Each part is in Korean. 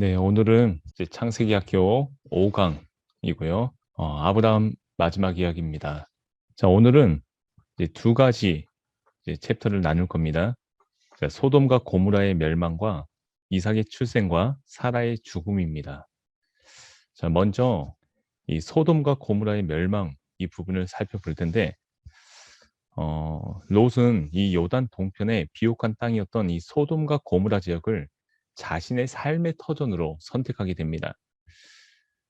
네, 오늘은 이제 창세기학교 5강이고요. 아브라함 마지막 이야기입니다. 자, 오늘은 이제 두 가지 이제 챕터를 나눌 겁니다. 자, 소돔과 고모라의 멸망과 이삭의 출생과 사라의 죽음입니다. 자, 먼저 이 소돔과 고모라의 멸망 이 부분을 살펴볼 텐데, 롯은 이 요단 동편의 비옥한 땅이었던 이 소돔과 고모라 지역을 자신의 삶의 터전으로 선택하게 됩니다.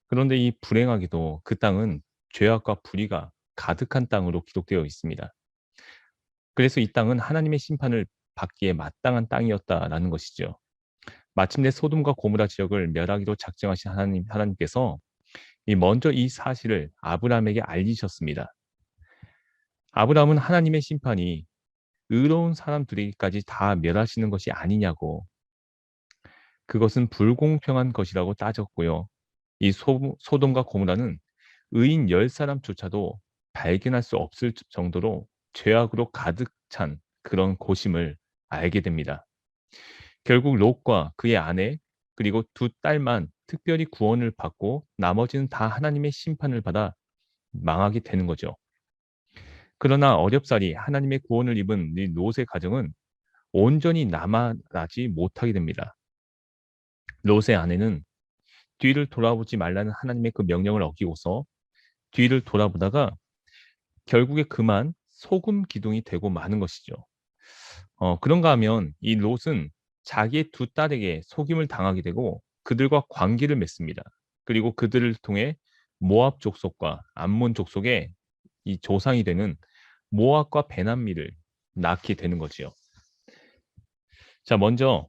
그런데 이 불행하게도 그 땅은 죄악과 불의가 가득한 땅으로 기록되어 있습니다. 그래서 이 땅은 하나님의 심판을 받기에 마땅한 땅이었다라는 것이죠. 마침내 소돔과 고모라 지역을 멸하기로 작정하신 하나님께서 먼저 이 사실을 아브라함에게 알리셨습니다. 아브라함은 하나님의 심판이 의로운 사람들에게까지 다 멸하시는 것이 아니냐고, 그것은 불공평한 것이라고 따졌고요. 이 소돔과 고모라는 의인 10사람조차도 발견할 수 없을 정도로 죄악으로 가득 찬 그런 곳임을 알게 됩니다. 결국 롯과 그의 아내 그리고 두 딸만 특별히 구원을 받고 나머지는 다 하나님의 심판을 받아 망하게 되는 거죠. 그러나 어렵사리 하나님의 구원을 입은 이 롯의 가정은 온전히 남아나지 못하게 됩니다. 롯의 아내는 뒤를 돌아보지 말라는 하나님의 그 명령을 어기고서 뒤를 돌아보다가 결국에 그만 소금 기둥이 되고 마는 것이죠. 그런가 하면 이 롯은 자기의 두 딸에게 속임을 당하게 되고 그들과 관계를 맺습니다. 그리고 그들을 통해 모압 족속과 암몬 족속의 이 조상이 되는 모압과 베남미를 낳게 되는 거지요. 자, 먼저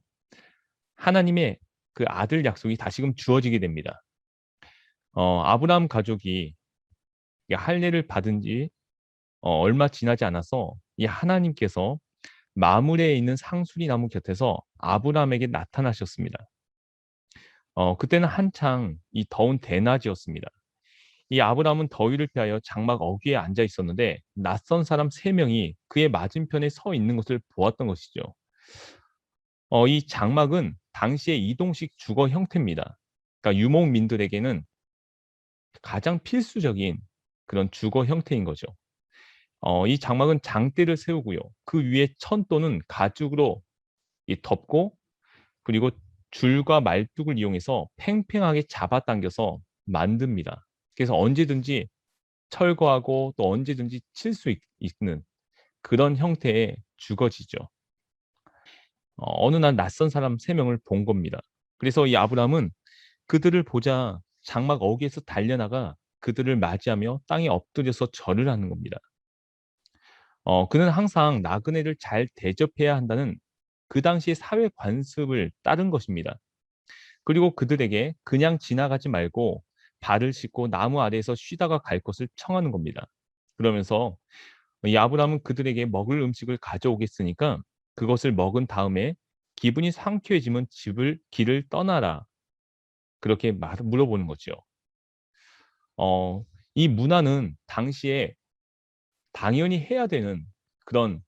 하나님의 그 아들 약속이 다시금 주어지게 됩니다. 아브라함 가족이 할례를 받은 지 얼마 지나지 않아서 이 하나님께서 마므레에 있는 상수리 나무 곁에서 아브라함에게 나타나셨습니다. 그때는 한창 이 더운 대낮이었습니다. 이 아브라함은 더위를 피하여 장막 어귀에 앉아 있었는데 낯선 사람 3명이 그의 맞은편에 서 있는 것을 보았던 것이죠. 이 장막은 당시의 이동식 주거 형태입니다. 그러니까 유목민들에게는 가장 필수적인 그런 주거 형태인 거죠. 이 장막은 장대를 세우고요. 그 위에 천 또는 가죽으로 덮고, 그리고 줄과 말뚝을 이용해서 팽팽하게 잡아당겨서 만듭니다. 그래서 언제든지 철거하고 또 언제든지 칠 수 있는 그런 형태의 주거지죠. 어느 날 낯선 사람 3명을 본 겁니다. 그래서 이 아브라함은 그들을 보자 장막 어귀에서 달려나가 그들을 맞이하며 땅에 엎드려서 절을 하는 겁니다. 그는 항상 나그네를 잘 대접해야 한다는 그 당시의 사회 관습을 따른 것입니다. 그리고 그들에게 그냥 지나가지 말고 발을 씻고 나무 아래에서 쉬다가 갈 것을 청하는 겁니다. 그러면서 이 아브라함은 그들에게 먹을 음식을 가져오겠으니까 그것을 먹은 다음에 기분이 상쾌해지면 길을 떠나라. 그렇게 물어보는 거죠. 어, 이 문화는 당시에 당연히 해야 되는 그런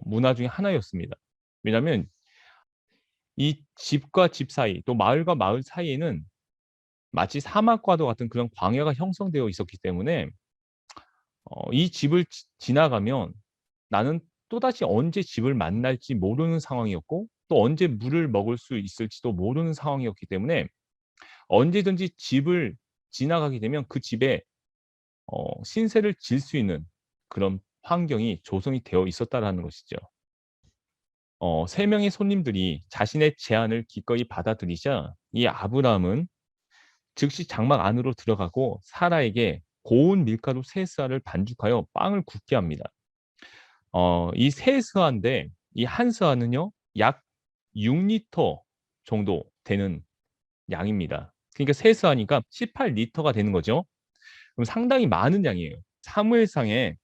문화 중에 하나였습니다. 왜냐하면 이 집과 집 사이 또 마을과 마을 사이에는 마치 사막과도 같은 그런 광야가 형성되어 있었기 때문에 이 집을 지나가면 나는 또다시 언제 집을 만날지 모르는 상황이었고 또 언제 물을 먹을 수 있을지도 모르는 상황이었기 때문에 언제든지 집을 지나가게 되면 그 집에 신세를 질 수 있는 그런 환경이 조성이 되어 있었다라는 것이죠. 3명의 손님들이 자신의 제안을 기꺼이 받아들이자 이 아브라함은 즉시 장막 안으로 들어가고 사라에게 고운 밀가루 3스아를 반죽하여 빵을 굽게 합니다. 이 3스아인데 이 한 스아는요 약 6리터 정도 되는 양입니다. 그러니까 3스아니까 18리터가 되는 거죠. 그럼 상당히 많은 양이에요. 사무엘상에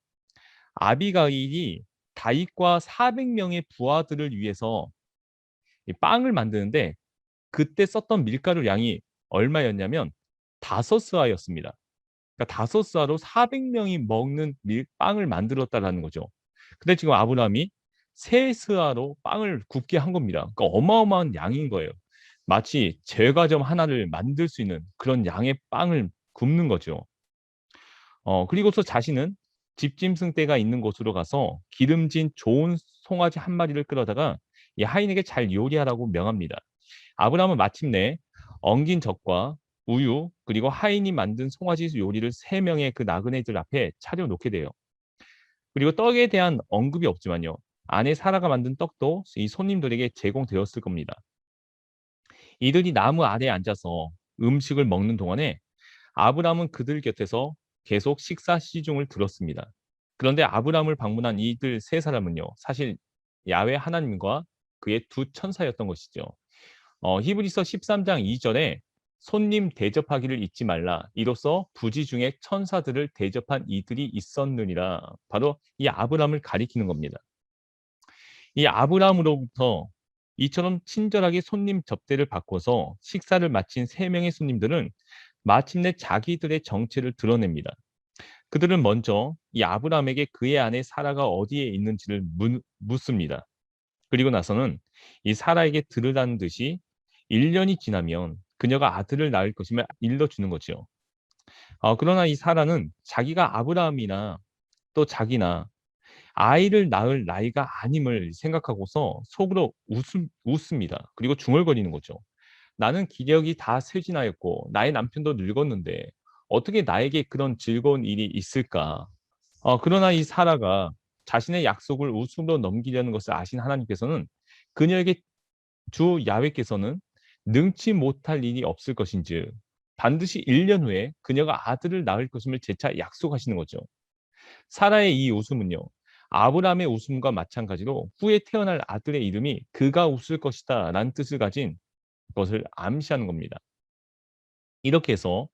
아비가일이 다윗과 400명의 부하들을 위해서 이 빵을 만드는데 그때 썼던 밀가루 양이 얼마였냐면 5스아였습니다. 그러니까 5스아로 400명이 먹는 빵을 만들었다라는 거죠. 근데 지금 아브라함이 3스아로 빵을 굽게 한 겁니다. 그러니까 어마어마한 양인 거예요. 마치 제과점 하나를 만들 수 있는 그런 양의 빵을 굽는 거죠. 그리고서 자신은 집짐승 떼가 있는 곳으로 가서 기름진 좋은 송아지 한 마리를 끌어다가 이 하인에게 잘 요리하라고 명합니다. 아브라함은 마침내 엉긴 젖과 우유 그리고 하인이 만든 송아지 요리를 세 명의 그 나그네들 앞에 차려 놓게 돼요. 그리고 떡에 대한 언급이 없지만요. 아내 사라가 만든 떡도 이 손님들에게 제공되었을 겁니다. 이들이 나무 아래에 앉아서 음식을 먹는 동안에 아브라함은 그들 곁에서 계속 식사 시중을 들었습니다. 그런데 아브라함을 방문한 이들 세 사람은요. 사실 야훼 하나님과 그의 두 천사였던 것이죠. 히브리서 13장 2절에 "손님 대접하기를 잊지 말라. 이로써 부지 중에 천사들을 대접한 이들이 있었느니라." 바로 이 아브라함을 가리키는 겁니다. 이 아브라함으로부터 이처럼 친절하게 손님 접대를 받고서 식사를 마친 세 명의 손님들은 마침내 자기들의 정체를 드러냅니다. 그들은 먼저 이 아브라함에게 그의 아내 사라가 어디에 있는지를 묻습니다. 그리고 나서는 이 사라에게 들으라는 듯이 1 년이 지나면 그녀가 아들을 낳을 것임을 일러주는 거죠. 그러나 이 사라는 자기가 아브라함이나 또 자기나 아이를 낳을 나이가 아님을 생각하고서 속으로 웃습니다. 그리고 중얼거리는 거죠. "나는 기력이 다 쇠진하였고 나의 남편도 늙었는데 어떻게 나에게 그런 즐거운 일이 있을까?" 그러나 이 사라가 자신의 약속을 웃음으로 넘기려는 것을 아신 하나님께서는 그녀에게 주 야훼께서는 능치 못할 일이 없을 것인즉 반드시 1년 후에 그녀가 아들을 낳을 것임을 재차 약속하시는 거죠. 사라의 이 웃음은요. 아브라함의 웃음과 마찬가지로 후에 태어날 아들의 이름이 "그가 웃을 것이다." 라는 뜻을 가진 것을 암시하는 겁니다. 이렇게 해서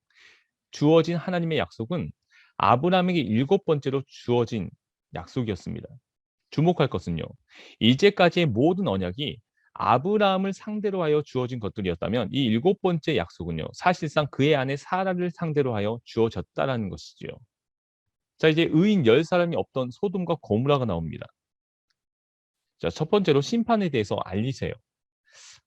주어진 하나님의 약속은 아브라함에게 일곱 번째로 주어진 약속이었습니다. 주목할 것은요. 이제까지의 모든 언약이 아브라함을 상대로 하여 주어진 것들이었다면 이 일곱 번째 약속은요. 사실상 그의 아내 사라를 상대로 하여 주어졌다라는 것이지요. 자, 이제 의인 열 사람이 없던 소돔과 고무라가 나옵니다. 자, 첫 번째로 심판에 대해서 알리세요.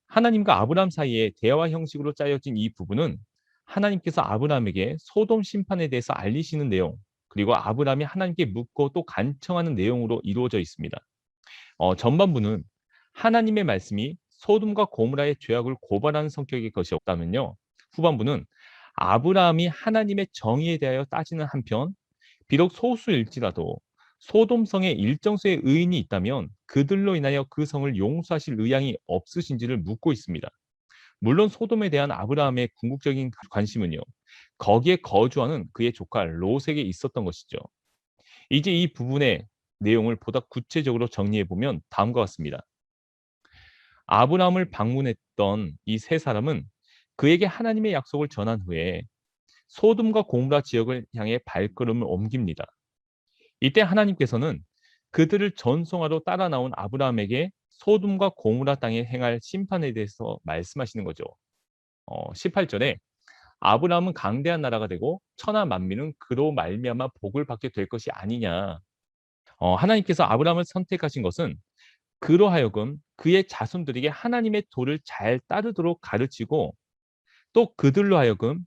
하나님과 아브라함 사이에 대화 형식으로 짜여진 이 부분은 하나님께서 아브라함에게 소돔 심판에 대해서 알리시는 내용, 그리고 아브라함이 하나님께 묻고 또 간청하는 내용으로 이루어져 있습니다. 전반부는 하나님의 말씀이 소돔과 고무라의 죄악을 고발하는 성격의 것이 없다면요. 후반부는 아브라함이 하나님의 정의에 대하여 따지는 한편 비록 소수일지라도 소돔성에 일정수의 의인이 있다면 그들로 인하여 그 성을 용서하실 의향이 없으신지를 묻고 있습니다. 물론 소돔에 대한 아브라함의 궁극적인 관심은요. 거기에 거주하는 그의 조카 롯에게 있었던 것이죠. 이제 이 부분의 내용을 보다 구체적으로 정리해 보면 다음과 같습니다. 아브라함을 방문했던 이 세 사람은 그에게 하나님의 약속을 전한 후에 소돔과 고모라 지역을 향해 발걸음을 옮깁니다. 이때 하나님께서는 그들을 전송하러 따라 나온 아브라함에게 소돔과 고모라 땅에 행할 심판에 대해서 말씀하시는 거죠. 18절에 "아브라함은 강대한 나라가 되고 천하 만민은 그로 말미암아 복을 받게 될 것이 아니냐." 하나님께서 아브라함을 선택하신 것은 그로 하여금 그의 자손들에게 하나님의 도를 잘 따르도록 가르치고 또 그들로 하여금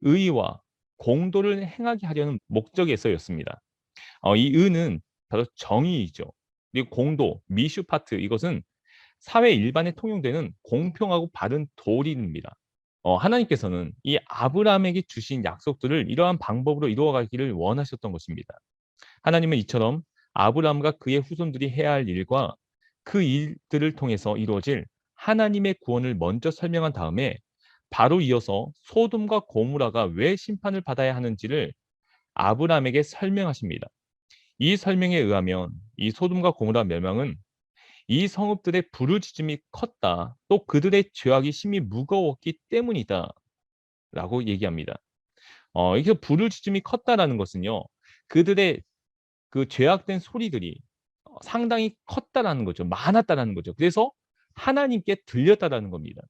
의와 공도를 행하게 하려는 목적에서였습니다. 이 의는 바로 정의이죠. 그리고 공도, 미슈파트 이것은 사회 일반에 통용되는 공평하고 바른 도리입니다. 하나님께서는 이 아브라함에게 주신 약속들을 이러한 방법으로 이루어 가기를 원하셨던 것입니다. 하나님은 이처럼 아브라함과 그의 후손들이 해야 할 일과 그 일들을 통해서 이루어질 하나님의 구원을 먼저 설명한 다음에 바로 이어서 소돔과 고모라가 왜 심판을 받아야 하는지를 아브라함에게 설명하십니다. 이 설명에 의하면 이 소돔과 고모라 멸망은 이 성읍들의 부르짖음이 컸다. 또 그들의 죄악이 심히 무거웠기 때문이다라고 얘기합니다. 이게 부르짖음이 컸다라는 것은요. 그들의 그 죄악된 소리들이 상당히 컸다라는 거죠. 많았다라는 거죠. 그래서 하나님께 들렸다라는 겁니다.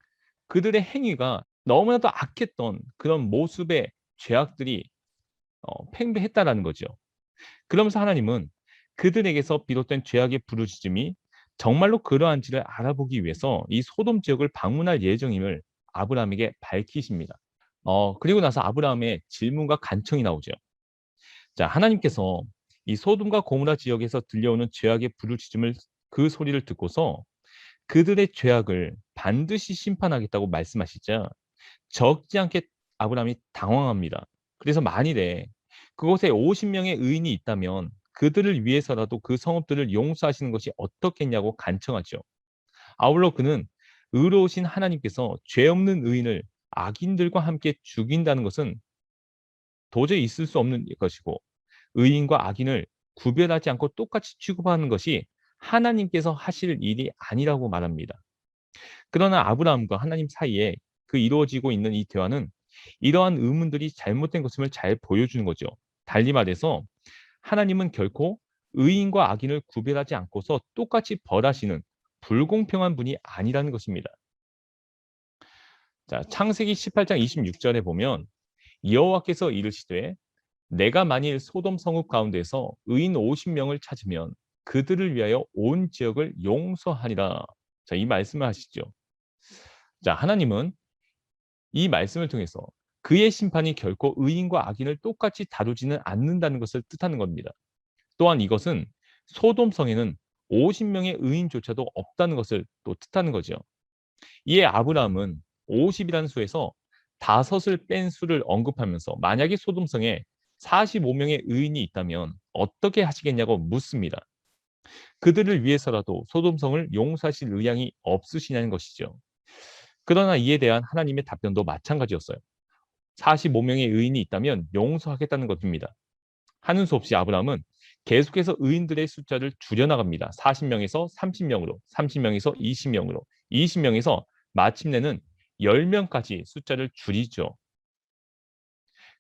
그들의 행위가 너무나도 악했던 그런 모습의 죄악들이 팽배했다라는 거죠. 그러면서 하나님은 그들에게서 비롯된 죄악의 부르짖음이 정말로 그러한지를 알아보기 위해서 이 소돔 지역을 방문할 예정임을 아브라함에게 밝히십니다. 그리고 나서 아브라함의 질문과 간청이 나오죠. 자, 하나님께서 이 소돔과 고모라 지역에서 들려오는 죄악의 부르짖음을 그 소리를 듣고서 그들의 죄악을 반드시 심판하겠다고 말씀하시자 적지 않게 아브라함이 당황합니다. 그래서 만일에 그곳에 50명의 의인이 있다면 그들을 위해서라도 그 성읍들을 용서하시는 것이 어떻겠냐고 간청하죠. 아울러 그는 의로우신 하나님께서 죄 없는 의인을 악인들과 함께 죽인다는 것은 도저히 있을 수 없는 것이고 의인과 악인을 구별하지 않고 똑같이 취급하는 것이 하나님께서 하실 일이 아니라고 말합니다. 그러나 아브라함과 하나님 사이에 그 이루어지고 있는 이 대화는 이러한 의문들이 잘못된 것임을 잘 보여주는 거죠. 달리 말해서 하나님은 결코 의인과 악인을 구별하지 않고서 똑같이 벌하시는 불공평한 분이 아니라는 것입니다. 자, 창세기 18장 26절에 보면 여호와께서 이르시되 내가 만일 소돔 성읍 가운데서 의인 50명을 찾으면 그들을 위하여 온 지역을 용서하리라. 자, 이 말씀을 하시죠. 자, 하나님은 이 말씀을 통해서 그의 심판이 결코 의인과 악인을 똑같이 다루지는 않는다는 것을 뜻하는 겁니다. 또한 이것은 소돔 성에는 50명의 의인조차도 없다는 것을 또 뜻하는 거죠. 이에 아브라함은 50이라는 수에서 5을 뺀 수를 언급하면서 만약에 소돔 성에 45명의 의인이 있다면 어떻게 하시겠냐고 묻습니다. 그들을 위해서라도 소돔 성을 용서하실 의향이 없으시냐는 것이죠. 그러나 이에 대한 하나님의 답변도 마찬가지였어요. 45명의 의인이 있다면 용서하겠다는 것입니다. 하는 수 없이 아브라함은 계속해서 의인들의 숫자를 줄여나갑니다. 40명에서 30명으로, 30명에서 20명으로, 20명에서 마침내는 10명까지 숫자를 줄이죠.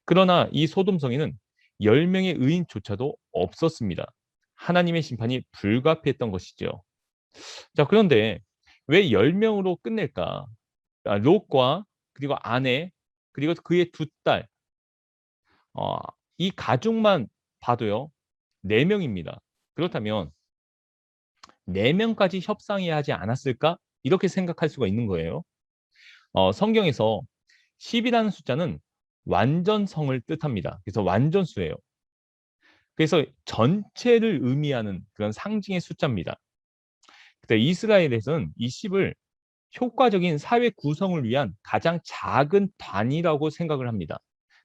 그러나 이 소돔성에는 10명의 의인조차도 없었습니다. 하나님의 심판이 불가피했던 것이죠. 자, 그런데 왜 10명으로 끝낼까? 롯과 그리고 아내 그리고 그의 두 딸, 어, 이 가족만 봐도요 4명입니다. 그렇다면 4명까지 협상해야 하지 않았을까? 이렇게 생각할 수가 있는 거예요. 성경에서 10이라는 숫자는 완전성을 뜻합니다. 그래서 완전수예요. 그래서 전체를 의미하는 그런 상징의 숫자입니다. 근데 이스라엘에서는 이 10을 효과적인 사회 구성을 위한 가장 작은 단위라고 생각을 합니다.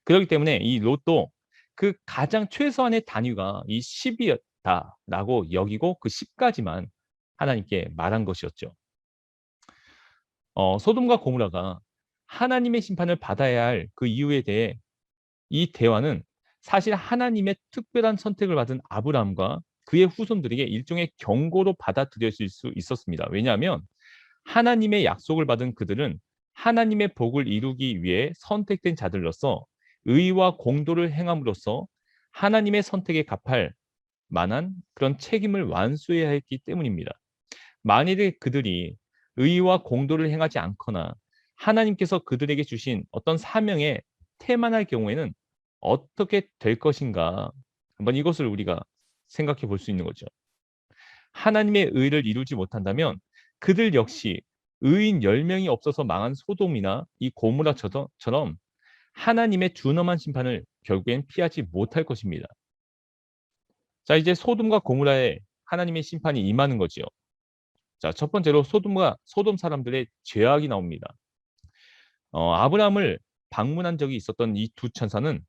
그렇기 때문에 이 롯도 그 가장 최소한의 단위가 이 10이었다라고 여기고 그 10까지만 하나님께 말한 것이었죠. 소돔과 고모라가 하나님의 심판을 받아야 할 그 이유에 대해 이 대화는 사실 하나님의 특별한 선택을 받은 아브라함과 그의 후손들에게 일종의 경고로 받아들여질 수 있었습니다. 왜냐하면 하나님의 약속을 받은 그들은 하나님의 복을 이루기 위해 선택된 자들로서 의와 공도를 행함으로써 하나님의 선택에 갚을 만한 그런 책임을 완수해야 했기 때문입니다. 만일에 그들이 의와 공도를 행하지 않거나 하나님께서 그들에게 주신 어떤 사명에 태만할 경우에는 어떻게 될 것인가? 한번 이것을 우리가 생각해 볼 수 있는 거죠. 하나님의 의를 이루지 못한다면 그들 역시 의인 10명이 없어서 망한 소돔이나 이 고모라처럼 하나님의 준엄한 심판을 결국엔 피하지 못할 것입니다. 자, 이제 소돔과 고모라에 하나님의 심판이 임하는 거지요. 자, 첫 번째로 소돔 사람들의 죄악이 나옵니다. 아브라함을 방문한 적이 있었던 이 두 천사는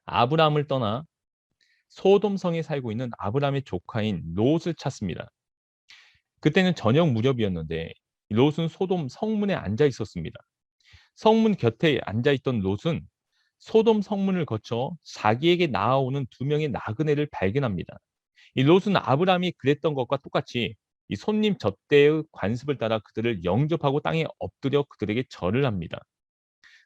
아브라함을 떠나 소돔 성에 살고 있는 아브라함의 조카인 롯을 찾습니다. 그때는 저녁 무렵이었는데 롯은 소돔 성문에 앉아 있었습니다. 성문 곁에 앉아 있던 롯은 소돔 성문을 거쳐 자기에게 나아오는 2명의 나그네를 발견합니다. 이 롯은 아브라함이 그랬던 것과 똑같이 이 손님 접대의 관습을 따라 그들을 영접하고 땅에 엎드려 그들에게 절을 합니다.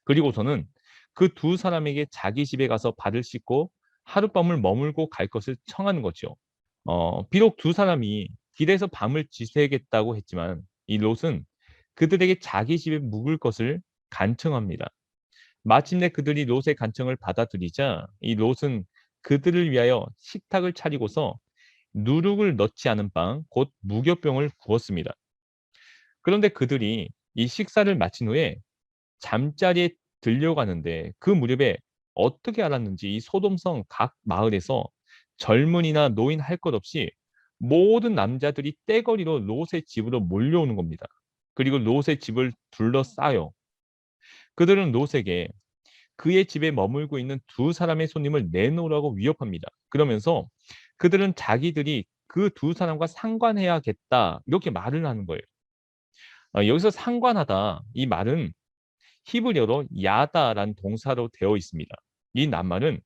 그리고서는 그 두 사람에게 자기 집에 가서 발을 씻고 하룻밤을 머물고 갈 것을 청하는 거죠. 비록 두 사람이 길에서 밤을 지새겠다고 했지만 이 롯은 그들에게 자기 집에 묵을 것을 간청합니다. 마침내 그들이 롯의 간청을 받아들이자 이 롯은 그들을 위하여 식탁을 차리고서 누룩을 넣지 않은 빵, 곧 무교병을 구웠습니다. 그런데 그들이 이 식사를 마친 후에 잠자리에 들려가는데 그 무렵에 어떻게 알았는지 이 소돔성 각 마을에서 젊은이나 노인 할 것 없이 모든 남자들이 떼거리로 롯의 집으로 몰려오는 겁니다. 그리고 롯의 집을 둘러싸요. 그들은 롯에게 그의 집에 머물고 있는 두 사람의 손님을 내놓으라고 위협합니다. 그러면서 그들은 자기들이 그 두 사람과 상관해야겠다 이렇게 말을 하는 거예요. 여기서 상관하다 이 말은 히브리어로 야다라는 동사로 되어 있습니다. 이 낱말은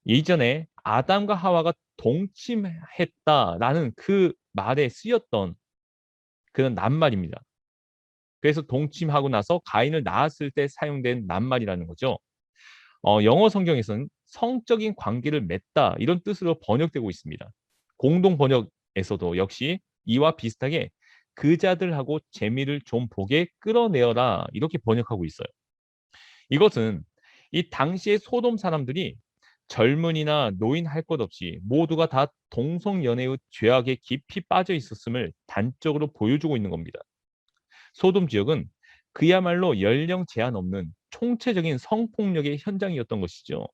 이전에 아담과 하와가 동침했다라는 그 말에 쓰였던 그런 낱말입니다. 그래서 동침하고 나서 가인을 낳았을 때 사용된 낱말이라는 거죠. 영어 성경에서는 성적인 관계를 맺다 이런 뜻으로 번역되고 있습니다. 공동 번역에서도 역시 이와 비슷하게 그자들하고 재미를 좀 보게 끌어내어라 이렇게 번역하고 있어요. 이것은 이 당시의 소돔 사람들이 젊은이나 노인 할 것 없이 모두가 다 동성연애의 죄악에 깊이 빠져 있었음을 단적으로 보여주고 있는 겁니다. 소돔 지역은 그야말로 연령 제한 없는 총체적인 성폭력의 현장이었던 것이죠.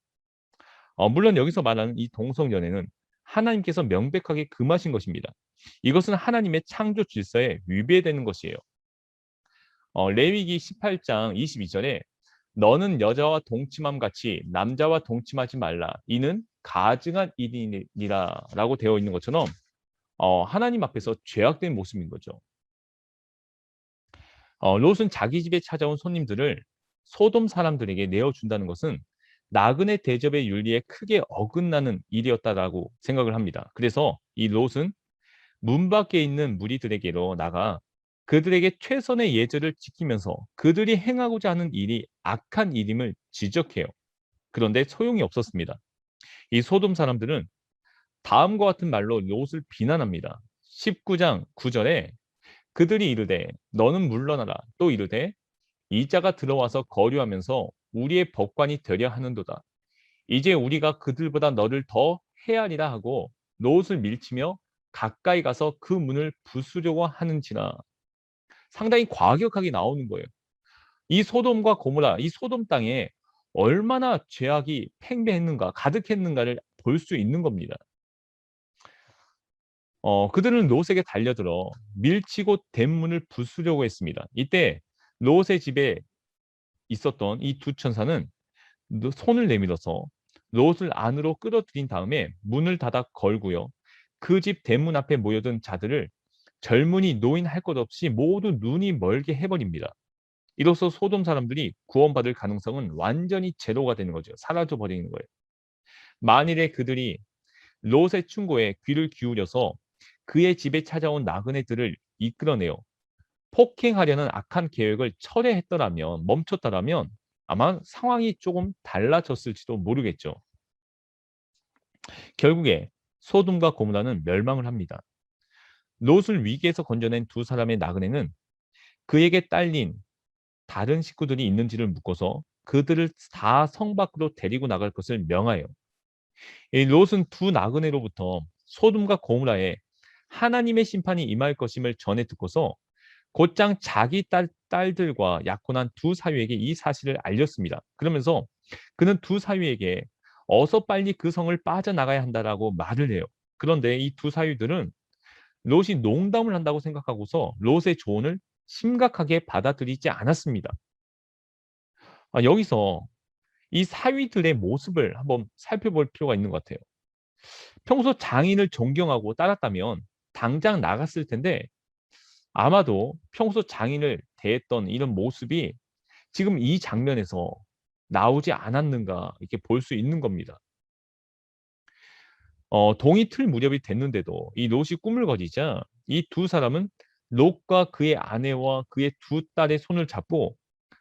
물론 여기서 말하는 이 동성연애는 하나님께서 명백하게 금하신 것입니다. 이것은 하나님의 창조 질서에 위배되는 것이에요. 레위기 18장 22절에 너는 여자와 동침함 같이 남자와 동침하지 말라. 이는 가증한 일이니라 라고 되어 있는 것처럼 하나님 앞에서 죄악된 모습인 거죠. 롯은 자기 집에 찾아온 손님들을 소돔 사람들에게 내어준다는 것은 나그네 대접의 윤리에 크게 어긋나는 일이었다라고 생각을 합니다. 그래서 이 롯은 문 밖에 있는 무리들에게로 나가 그들에게 최선의 예절을 지키면서 그들이 행하고자 하는 일이 악한 일임을 지적해요. 그런데 소용이 없었습니다. 이 소돔 사람들은 다음과 같은 말로 롯을 비난합니다. 19장 9절에 그들이 이르되 너는 물러나라. 또 이르되 이자가 들어와서 거류하면서 우리의 법관이 되려 하는도다. 이제 우리가 그들보다 너를 더 해하리라 하고 롯을 밀치며 가까이 가서 그 문을 부수려고 하는지라. 상당히 과격하게 나오는 거예요. 이 소돔과 고모라, 이 소돔 땅에 얼마나 죄악이 팽배했는가, 가득했는가를 볼 수 있는 겁니다. 그들은 롯에게 달려들어 밀치고 댄문을 부수려고 했습니다. 이때 롯의 집에 있었던 이 두 천사는 손을 내밀어서 롯을 안으로 끌어들인 다음에 문을 닫아 걸고요. 그 집 대문 앞에 모여든 자들을 젊은이 노인 할 것 없이 모두 눈이 멀게 해버립니다. 이로써 소돔 사람들이 구원받을 가능성은 완전히 제로가 되는 거죠. 사라져 버리는 거예요. 만일에 그들이 롯의 충고에 귀를 기울여서 그의 집에 찾아온 나그네들을 이끌어내어 폭행하려는 악한 계획을 철회했더라면, 멈췄더라면 아마 상황이 조금 달라졌을지도 모르겠죠. 결국에 소돔과 고모라는 멸망을 합니다. 롯을 위기에서 건져낸 두 사람의 나그네는 그에게 딸린 다른 식구들이 있는지를 묻고서 그들을 다 성 밖으로 데리고 나갈 것을 명하여 이 롯은 두 나그네로부터 소돔과 고모라에 하나님의 심판이 임할 것임을 전해 듣고서 곧장 자기 딸들과 약혼한 두 사위에게 이 사실을 알렸습니다. 그러면서 그는 두 사위에게 어서 빨리 그 성을 빠져나가야 한다라고 말을 해요. 그런데 이 두 사위들은 롯이 농담을 한다고 생각하고서 롯의 조언을 심각하게 받아들이지 않았습니다. 여기서 이 사위들의 모습을 한번 살펴볼 필요가 있는 것 같아요. 평소 장인을 존경하고 따랐다면 당장 나갔을 텐데 아마도 평소 장인을 대했던 이런 모습이 지금 이 장면에서 나오지 않았는가 이렇게 볼 수 있는 겁니다. 동이 틀 무렵이 됐는데도 이 롯이 꿈을 거지자 이 두 사람은 롯과 그의 아내와 그의 두 딸의 손을 잡고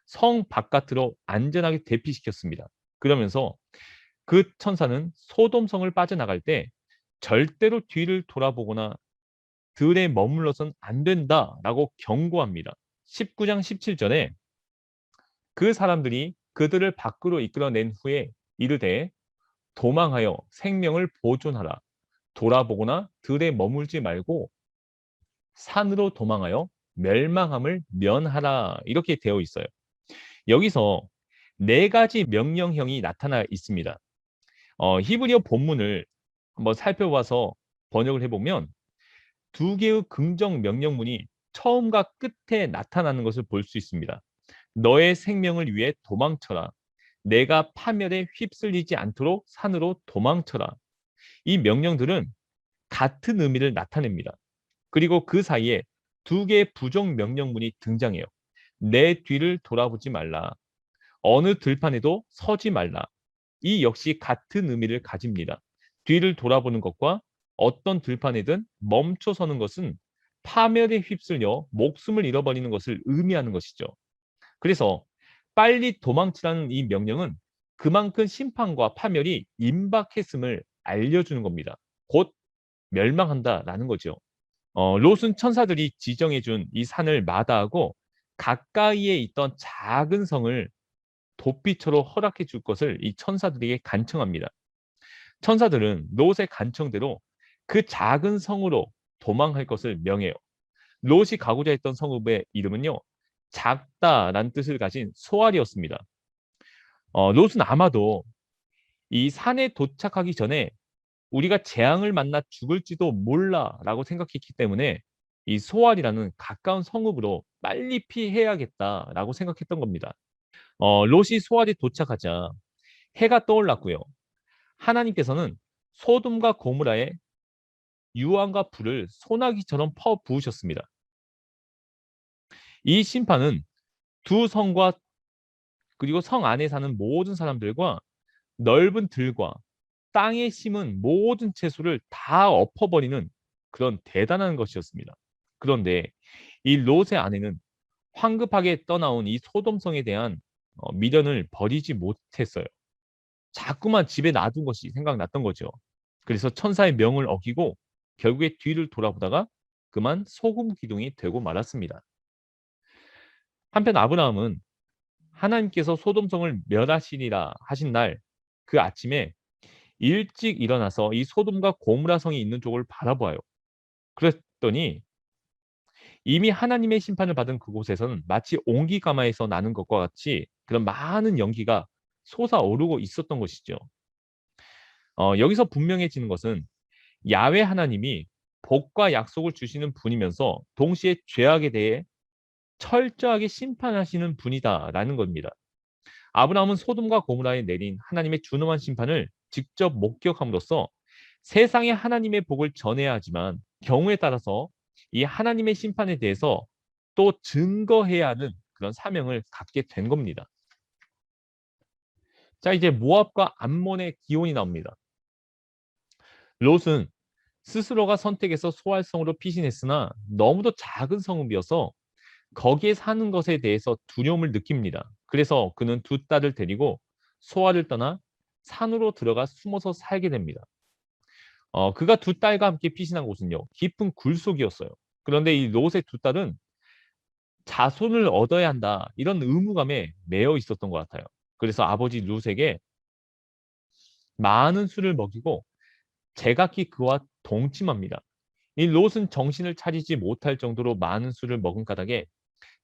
성 바깥으로 안전하게 대피시켰습니다. 그러면서 그 천사는 소돔성을 빠져나갈 때 절대로 뒤를 돌아보거나 들에 머물러선 안 된다라고 경고합니다. 19장 17절에 그 사람들이 그들을 밖으로 이끌어낸 후에 이르되 도망하여 생명을 보존하라. 돌아보거나 들에 머물지 말고 산으로 도망하여 멸망함을 면하라. 이렇게 되어 있어요. 여기서 네 가지 명령형이 나타나 있습니다. 히브리어 본문을 한번 살펴봐서 번역을 해보면 두 개의 긍정 명령문이 처음과 끝에 나타나는 것을 볼 수 있습니다. 너의 생명을 위해 도망쳐라. 내가 파멸에 휩쓸리지 않도록 산으로 도망쳐라. 이 명령들은 같은 의미를 나타냅니다. 그리고 그 사이에 두 개의 부정 명령문이 등장해요. 내 뒤를 돌아보지 말라. 어느 들판에도 서지 말라. 이 역시 같은 의미를 가집니다. 뒤를 돌아보는 것과 어떤 들판에든 멈춰 서는 것은 파멸에 휩쓸려 목숨을 잃어버리는 것을 의미하는 것이죠. 그래서 빨리 도망치라는 이 명령은 그만큼 심판과 파멸이 임박했음을 알려주는 겁니다. 곧 멸망한다라는 거죠. 롯은 천사들이 지정해준 이 산을 마다하고 가까이에 있던 작은 성을 도피처로 허락해 줄 것을 이 천사들에게 간청합니다. 천사들은 롯의 간청대로 그 작은 성으로 도망할 것을 명해요. 롯이 가고자 했던 성읍의 이름은요, 작다라는 뜻을 가진 소알이었습니다. 롯은 아마도 이 산에 도착하기 전에 우리가 재앙을 만나 죽을지도 몰라라고 생각했기 때문에 이 소알이라는 가까운 성읍으로 빨리 피해야겠다라고 생각했던 겁니다. 롯이 소알에 도착하자 해가 떠올랐고요. 하나님께서는 소돔과 고무라에 유황과 불을 소나기처럼 퍼 부으셨습니다. 이 심판은 두 성과 그리고 성 안에 사는 모든 사람들과 넓은 들과 땅에 심은 모든 채소를 다 엎어버리는 그런 대단한 것이었습니다. 그런데 이 롯의 아내는 황급하게 떠나온 이 소돔성에 대한 미련을 버리지 못했어요. 자꾸만 집에 놔둔 것이 생각났던 거죠. 그래서 천사의 명을 어기고 결국에 뒤를 돌아보다가 그만 소금 기둥이 되고 말았습니다. 한편 아브라함은 하나님께서 소돔성을 멸하시리라 하신 날 그 아침에 일찍 일어나서 이 소돔과 고무라 성이 있는 쪽을 바라보아요. 그랬더니 이미 하나님의 심판을 받은 그곳에서는 마치 온기가마에서 나는 것과 같이 그런 많은 연기가 솟아오르고 있었던 것이죠. 여기서 분명해지는 것은 야훼 하나님이 복과 약속을 주시는 분이면서 동시에 죄악에 대해 철저하게 심판하시는 분이다라는 겁니다. 아브라함은 소돔과 고모라에 내린 하나님의 준엄한 심판을 직접 목격함으로써 세상에 하나님의 복을 전해야 하지만 경우에 따라서 이 하나님의 심판에 대해서 또 증거해야 하는 그런 사명을 갖게 된 겁니다. 자, 이제 모압과 암몬의 기온이 나옵니다. 롯은 스스로가 선택해서 소활성으로 피신했으나 너무도 작은 성읍이어서 거기에 사는 것에 대해서 두려움을 느낍니다. 그래서 그는 두 딸을 데리고 소알을 떠나 산으로 들어가 숨어서 살게 됩니다. 그가 두 딸과 함께 피신한 곳은요, 깊은 굴 속이었어요. 그런데 이 롯의 두 딸은 자손을 얻어야 한다, 이런 의무감에 매여 있었던 것 같아요. 그래서 아버지 롯에게 많은 술을 먹이고 제각기 그와 동침합니다. 이 롯은 정신을 차리지 못할 정도로 많은 술을 먹은 까닭에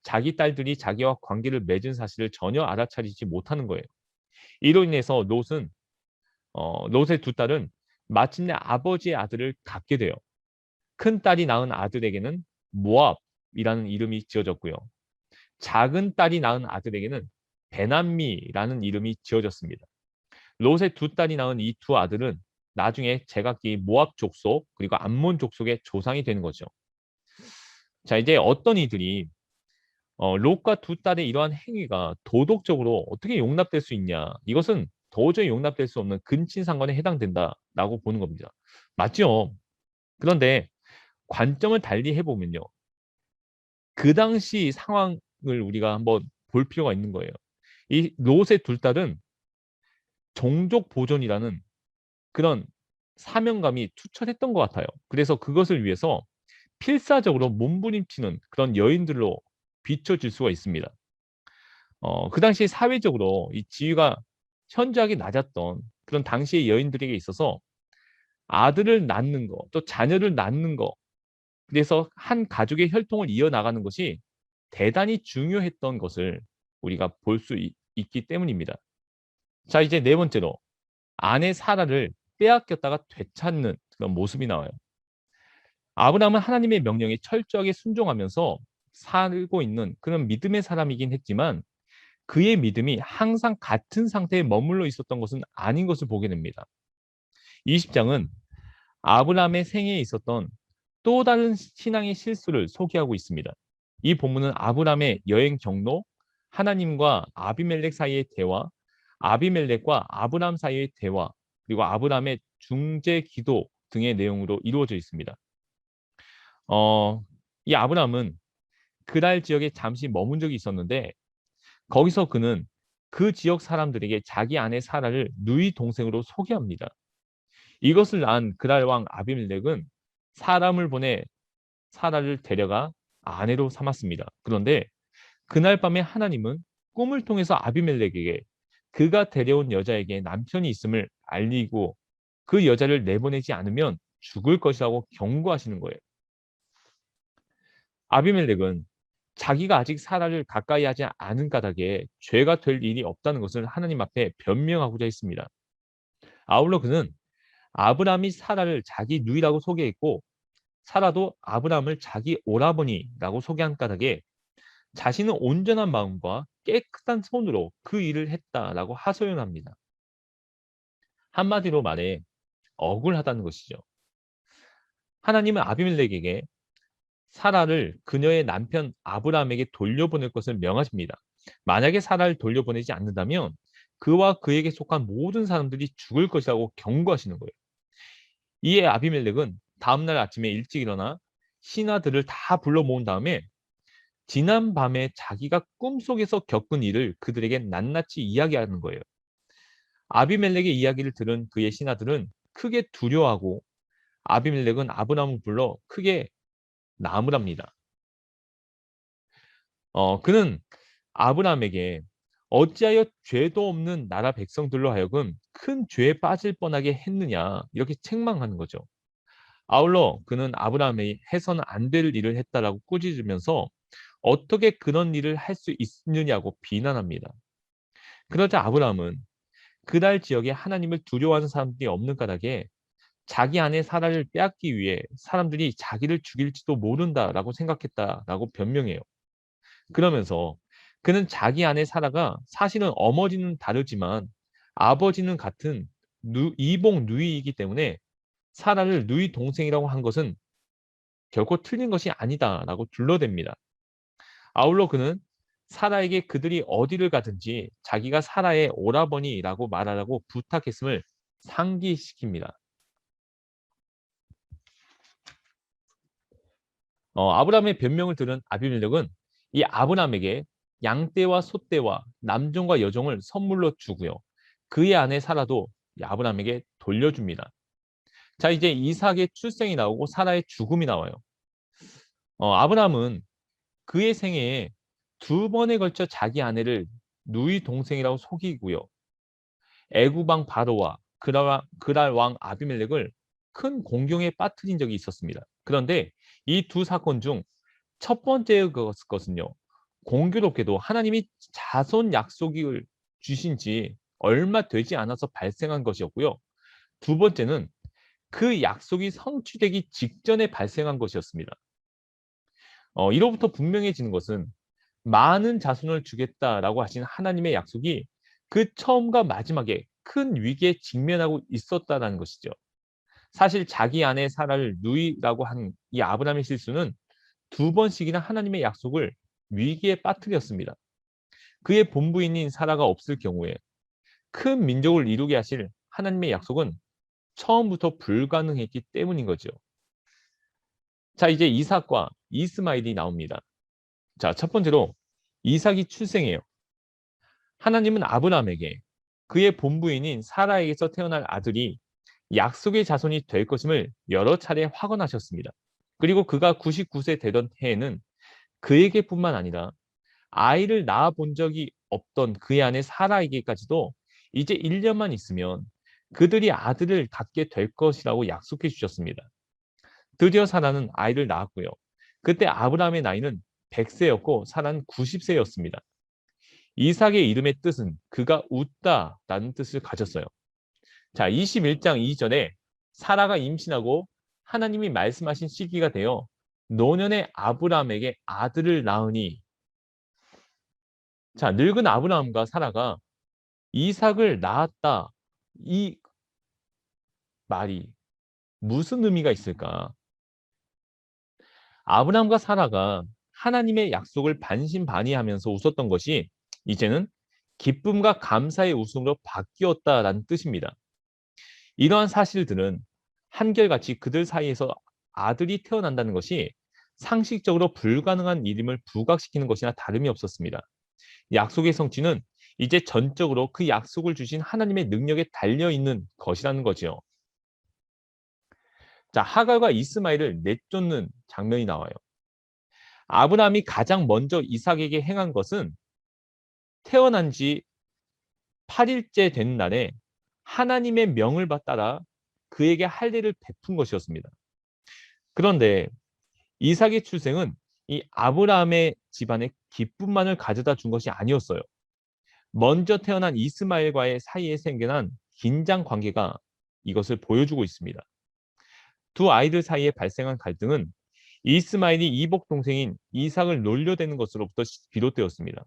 자기 딸들이 자기와 관계를 맺은 사실을 전혀 알아차리지 못하는 거예요. 이로 인해서 롯의 두 딸은 마침내 아버지의 아들을 갖게 돼요. 큰 딸이 낳은 아들에게는 모압이라는 이름이 지어졌고요. 작은 딸이 낳은 아들에게는 베남미라는 이름이 지어졌습니다. 롯의 두 딸이 낳은 이 두 아들은 나중에 제각기 모압 족속 그리고 암몬 족속의 조상이 되는 거죠. 자, 이제 어떤 이들이 롯과 두 딸의 이러한 행위가 도덕적으로 어떻게 용납될 수 있냐? 이것은 도저히 용납될 수 없는 근친상간에 해당된다라고 보는 겁니다. 맞죠? 그런데 관점을 달리 해보면요. 그 당시 상황을 우리가 한번 볼 필요가 있는 거예요. 이 롯의 두 딸은 종족 보존이라는 그런 사명감이 투철했던 것 같아요. 그래서 그것을 위해서 필사적으로 몸부림치는 그런 여인들로 비춰질 수가 있습니다. 그 당시 사회적으로 이 지위가 현저하게 낮았던 그런 당시의 여인들에게 있어서 아들을 낳는 거, 또 자녀를 낳는 거, 그래서 한 가족의 혈통을 이어나가는 것이 대단히 중요했던 것을 우리가 볼 수 있기 때문입니다. 자, 이제 네 번째로 아내 사라를 빼앗겼다가 되찾는 그런 모습이 나와요. 아브라함은 하나님의 명령에 철저하게 순종하면서 살고 있는 그런 믿음의 사람이긴 했지만 그의 믿음이 항상 같은 상태에 머물러 있었던 것은 아닌 것을 보게 됩니다. 20장은 아브라함의 생애에 있었던 또 다른 신앙의 실수를 소개하고 있습니다. 이 본문은 아브라함의 여행 경로, 하나님과 아비멜렉 사이의 대화, 아비멜렉과 아브라함 사이의 대화, 그리고 아브라함의 중재 기도 등의 내용으로 이루어져 있습니다. 이 아브라함은 그랄 지역에 잠시 머문 적이 있었는데 거기서 그는 그 지역 사람들에게 자기 아내 사라를 누이 동생으로 소개합니다. 이것을 안 그랄 왕 아비멜렉은 사람을 보내 사라를 데려가 아내로 삼았습니다. 그런데 그날 밤에 하나님은 꿈을 통해서 아비멜렉에게 그가 데려온 여자에게 남편이 있음을 알리고 그 여자를 내보내지 않으면 죽을 것이라고 경고하시는 거예요. 아비멜렉은 자기가 아직 사라를 가까이 하지 않은 까닭에 죄가 될 일이 없다는 것을 하나님 앞에 변명하고자 했습니다. 아울러 그는 아브라함이 사라를 자기 누이라고 소개했고 사라도 아브라함을 자기 오라버니라고 소개한 까닭에 자신은 온전한 마음과 깨끗한 손으로 그 일을 했다라고 하소연합니다. 한마디로 말해 억울하다는 것이죠. 하나님은 아비멜렉에게 사라를 그녀의 남편 아브라함에게 돌려보낼 것을 명하십니다. 만약에 사라를 돌려보내지 않는다면 그와 그에게 속한 모든 사람들이 죽을 것이라고 경고하시는 거예요. 이에 아비멜렉은 다음날 아침에 일찍 일어나 신하들을 다 불러 모은 다음에 지난 밤에 자기가 꿈속에서 겪은 일을 그들에게 낱낱이 이야기하는 거예요. 아비멜렉의 이야기를 들은 그의 신하들은 크게 두려워하고 아비멜렉은 아브라함을 불러 크게 나무랍니다. 그는 아브라함에게 어찌하여 죄도 없는 나라 백성들로 하여금 큰 죄에 빠질 뻔하게 했느냐 이렇게 책망하는 거죠. 아울러 그는 아브라함이 해서는 안 될 일을 했다라고 꾸짖으면서 어떻게 그런 일을 할 수 있느냐고 비난합니다. 그러자 아브라함은 그날 지역에 하나님을 두려워하는 사람들이 없는 까닭에 자기 아내 사라를 빼앗기 위해 사람들이 자기를 죽일지도 모른다라고 생각했다라고 변명해요. 그러면서 그는 자기 아내 사라가 사실은 어머니는 다르지만 아버지는 같은 이복 누이이기 때문에 사라를 누이 동생이라고 한 것은 결코 틀린 것이 아니다라고 둘러댑니다. 아울러 그는 사라에게 그들이 어디를 가든지 자기가 사라의 오라버니라고 말하라고 부탁했음을 상기시킵니다. 아브라함의 변명을 들은 아비멜렉은 이 아브라함에게 양떼와 소떼와 남종과 여종을 선물로 주고요. 그의 아내 사라도 이 아브라함에게 돌려줍니다. 자, 이제 이삭의 출생이 나오고 사라의 죽음이 나와요. 아브라함은 그의 생애에 두 번에 걸쳐 자기 아내를 누이 동생이라고 속이고요. 애굽 왕 바로와 그랄 왕 아비멜렉을 큰 공경에 빠뜨린 적이 있었습니다. 그런데 이 두 사건 중 첫 번째 것은요. 공교롭게도 하나님이 자손 약속을 주신 지 얼마 되지 않아서 발생한 것이었고요. 두 번째는 그 약속이 성취되기 직전에 발생한 것이었습니다. 이로부터 분명해지는 것은 많은 자손을 주겠다라고 하신 하나님의 약속이 그 처음과 마지막에 큰 위기에 직면하고 있었다는 것이죠. 사실 자기 아내 사라를 누이라고 한 이 아브라함의 실수는 두 번씩이나 하나님의 약속을 위기에 빠뜨렸습니다. 그의 본부인인 사라가 없을 경우에 큰 민족을 이루게 하실 하나님의 약속은 처음부터 불가능했기 때문인 거죠. 자, 이제 이삭과 이스마일이 나옵니다. 자, 첫 번째로 이삭이 출생해요. 하나님은 아브라함에게 그의 본부인인 사라에게서 태어날 아들이 약속의 자손이 될 것임을 여러 차례 확언하셨습니다. 그리고 그가 99세 되던 해에는 그에게뿐만 아니라 아이를 낳아 본 적이 없던 그의 아내 사라에게까지도 이제 1년만 있으면 그들이 아들을 갖게 될 것이라고 약속해 주셨습니다. 드디어 사라는 아이를 낳았고요. 그때 아브라함의 나이는 100세였고 사라는 90세였습니다. 이삭의 이름의 뜻은 그가 웃다라는 뜻을 가졌어요. 자, 21장 이전에 사라가 임신하고 하나님이 말씀하신 시기가 되어 노년의 아브라함에게 아들을 낳으니, 자, 늙은 아브라함과 사라가 이삭을 낳았다. 이 말이 무슨 의미가 있을까? 아브라함과 사라가 하나님의 약속을 반신반의하면서 웃었던 것이 이제는 기쁨과 감사의 웃음으로 바뀌었다라는 뜻입니다. 이러한 사실들은 한결같이 그들 사이에서 아들이 태어난다는 것이 상식적으로 불가능한 일임을 부각시키는 것이나 다름이 없었습니다. 약속의 성취는 이제 전적으로 그 약속을 주신 하나님의 능력에 달려 있는 것이라는 거지요. 자, 하갈과 이스마엘을 내쫓는 장면이 나와요. 아브라함이 가장 먼저 이삭에게 행한 것은 태어난 지 8일째 된 날에 하나님의 명을 따라 그에게 할례를 베푼 것이었습니다. 그런데 이삭의 출생은 이 아브라함의 집안에 기쁨만을 가져다 준 것이 아니었어요. 먼저 태어난 이스마엘과의 사이에 생겨난 긴장 관계가 이것을 보여주고 있습니다. 두 아이들 사이에 발생한 갈등은 이스마엘이 이복 동생인 이삭을 놀려대는 것으로부터 비롯되었습니다.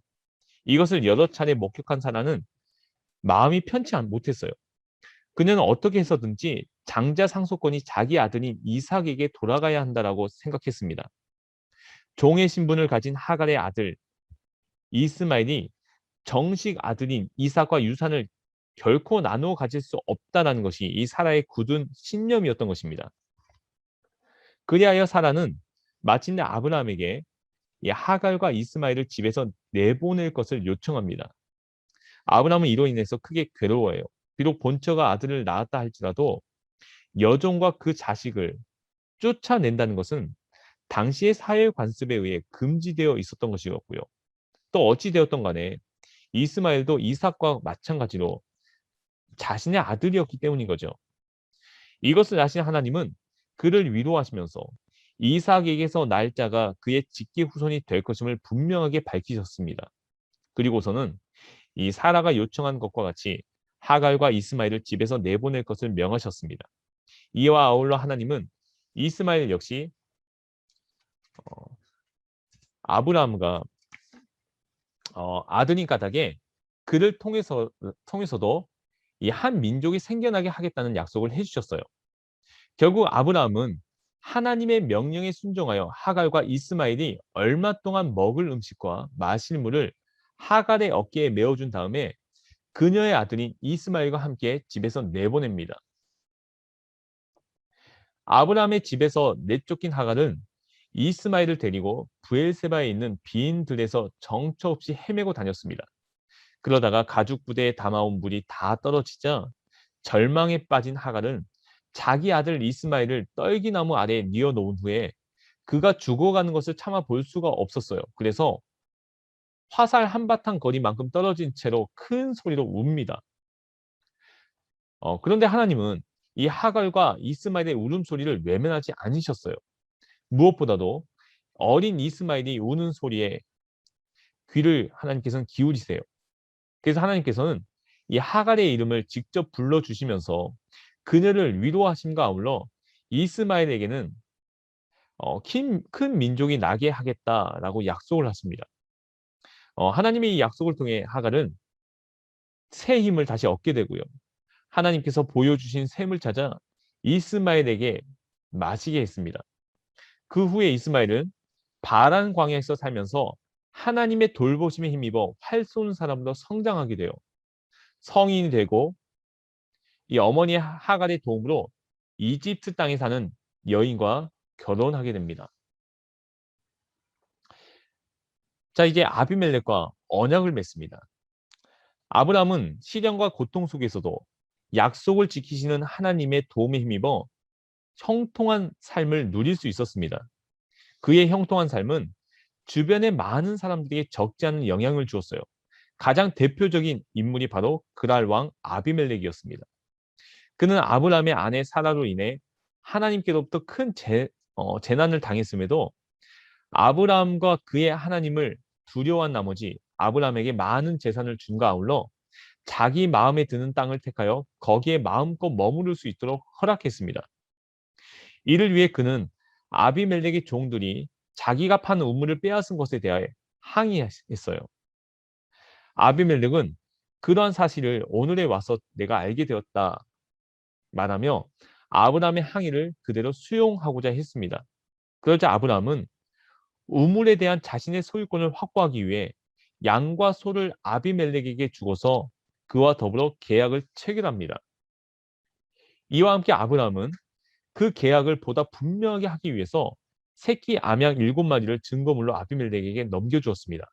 이것을 여러 차례 목격한 사라는 마음이 편치 못했어요. 그녀는 어떻게 해서든지 장자 상속권이 자기 아들인 이삭에게 돌아가야 한다라고 생각했습니다. 종의 신분을 가진 하갈의 아들 이스마엘이 정식 아들인 이삭과 유산을 결코 나누어 가질 수 없다는 것이 이 사라의 굳은 신념이었던 것입니다. 그리하여 사라는 마침내 아브라함에게 이 하갈과 이스마엘을 집에서 내보낼 것을 요청합니다. 아브라함은 이로 인해서 크게 괴로워해요. 비록 본처가 아들을 낳았다 할지라도 여종과 그 자식을 쫓아낸다는 것은 당시의 사회 관습에 의해 금지되어 있었던 것이었고요. 또 어찌 되었던 간에 이스마엘도 이삭과 마찬가지로 자신의 아들이었기 때문인 거죠. 이것을 아신 하나님은 그를 위로하시면서 이삭에게서 날짜가 그의 직계 후손이 될 것임을 분명하게 밝히셨습니다. 그리고서는 이 사라가 요청한 것과 같이 하갈과 이스마엘을 집에서 내보낼 것을 명하셨습니다. 이와 아울러 하나님은 이스마엘 역시 아브라함과 아드님 까닭에 그를 통해서도 이 한 민족이 생겨나게 하겠다는 약속을 해주셨어요. 결국 아브라함은 하나님의 명령에 순종하여 하갈과 이스마엘이 얼마 동안 먹을 음식과 마실 물을 하갈의 어깨에 메어준 다음에 그녀의 아들인 이스마엘과 함께 집에서 내보냅니다. 아브라함의 집에서 내쫓긴 하갈은 이스마엘을 데리고 브엘세바에 있는 빈 들에서 정처 없이 헤매고 다녔습니다. 그러다가 가죽 부대에 담아온 물이 다 떨어지자 절망에 빠진 하갈은 자기 아들 이스마엘을 떨기나무 아래에 뉘어놓은 후에 그가 죽어가는 것을 참아 볼 수가 없었어요. 그래서 화살 한바탕 거리만큼 떨어진 채로 큰 소리로 웁니다. 그런데 하나님은 이 하갈과 이스마엘의 울음소리를 외면하지 않으셨어요. 무엇보다도 어린 이스마엘이 우는 소리에 귀를 하나님께서는 기울이세요. 그래서 하나님께서는 이 하갈의 이름을 직접 불러주시면서 그녀를 위로하심과 아울러 이스마엘에게는 큰 민족이 나게 하겠다라고 약속을 하십니다. 하나님의 이 약속을 통해 하갈은 새 힘을 다시 얻게 되고요. 하나님께서 보여주신 샘을 찾아 이스마엘에게 마시게 했습니다. 그 후에 이스마엘은 바란 광야에서 살면서 하나님의 돌보심에 힘입어 활 쏘는 사람으로 성장하게 돼요. 성인이 되고 이 어머니 하갈의 도움으로 이집트 땅에 사는 여인과 결혼하게 됩니다. 자, 이제 아비멜렉과 언약을 맺습니다. 아브라함은 시련과 고통 속에서도 약속을 지키시는 하나님의 도움에 힘입어 형통한 삶을 누릴 수 있었습니다. 그의 형통한 삶은 주변의 많은 사람들에게 적지 않은 영향을 주었어요. 가장 대표적인 인물이 바로 그랄 왕 아비멜렉이었습니다. 그는 아브라함의 아내 사라로 인해 하나님께로부터 큰 재난을 당했음에도 아브라함과 그의 하나님을 두려워한 나머지 아브라함에게 많은 재산을 준과 아울러 자기 마음에 드는 땅을 택하여 거기에 마음껏 머무를 수 있도록 허락했습니다. 이를 위해 그는 아비멜렉의 종들이 자기가 판 우물을 빼앗은 것에 대하여 항의했어요. 아비멜렉은 그러한 사실을 오늘에 와서 내가 알게 되었다 말하며 아브라함의 항의를 그대로 수용하고자 했습니다. 그러자 아브라함은 우물에 대한 자신의 소유권을 확보하기 위해 양과 소를 아비멜렉에게 주고서 그와 더불어 계약을 체결합니다. 이와 함께 아브라함은 그 계약을 보다 분명하게 하기 위해서 새끼 암양 7마리를 증거물로 아비멜렉에게 넘겨주었습니다.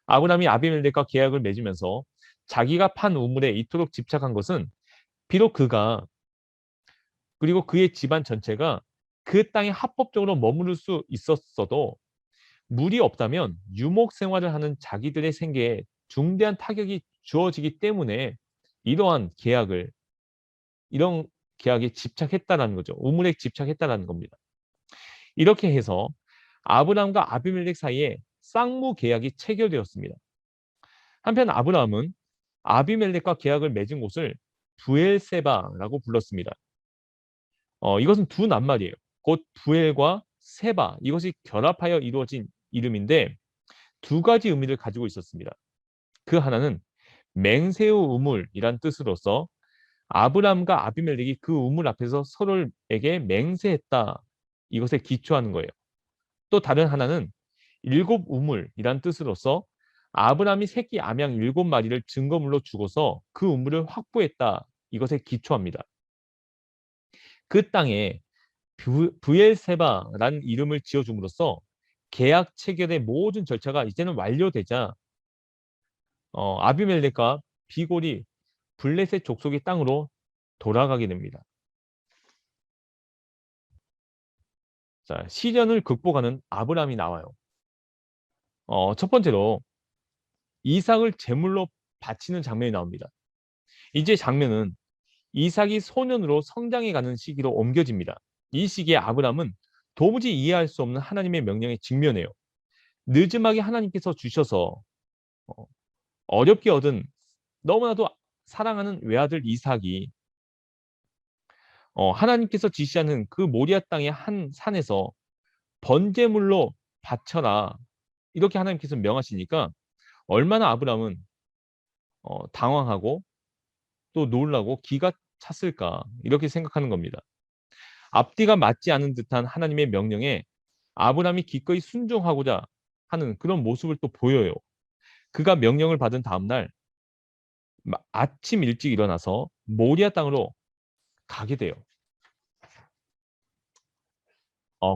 아브라함이 아비멜렉과 계약을 맺으면서 자기가 판 우물에 이토록 집착한 것은 비록 그가 그리고 그의 집안 전체가 그 땅에 합법적으로 머무를 수 있었어도 물이 없다면 유목 생활을 하는 자기들의 생계에 중대한 타격이 주어지기 때문에 이러한 계약을 이런 계약에 집착했다라는 거죠. 우물에 집착했다라는 겁니다. 이렇게 해서 아브라함과 아비멜렉 사이에 쌍무 계약이 체결되었습니다. 한편 아브라함은 아비멜렉과 계약을 맺은 곳을 부엘세바라고 불렀습니다. 이것은 두 낱말이에요. 곧 부엘과 세바, 이것이 결합하여 이루어진 이름인데 두 가지 의미를 가지고 있었습니다. 그 하나는 맹세의 우물이란 뜻으로서 아브람과 아비멜렉이 그 우물 앞에서 서로에게 맹세했다. 이것에 기초하는 거예요. 또 다른 하나는 일곱 우물이란 뜻으로서 아브람이 새끼 암양 7마리를 증거물로 주고서 그 우물을 확보했다. 이것에 기초합니다. 그 땅에 부엘세바라는 이름을 지어줌으로써 계약 체결의 모든 절차가 이제는 완료되자 아비멜렉과 비골이 블레셋 족속의 땅으로 돌아가게 됩니다. 자, 시련을 극복하는 아브라함이 나와요. 첫 번째로 이삭을 제물로 바치는 장면이 나옵니다. 이제 장면은 이삭이 소년으로 성장해가는 시기로 옮겨집니다. 이 시기에 아브라함은 도무지 이해할 수 없는 하나님의 명령에 직면해요. 늦음하게 하나님께서 주셔서 어, 어렵게 얻은 너무나도 사랑하는 외아들 이삭이 하나님께서 지시하는 그 모리아 땅의 한 산에서 번제물로 바쳐라. 이렇게 하나님께서 명하시니까 얼마나 아브라함은 당황하고 또 놀라고 기가 찼을까 이렇게 생각하는 겁니다. 앞뒤가 맞지 않은 듯한 하나님의 명령에 아브라함이 기꺼이 순종하고자 하는 그런 모습을 또 보여요. 그가 명령을 받은 다음 날 아침 일찍 일어나서 모리아 땅으로 가게 돼요.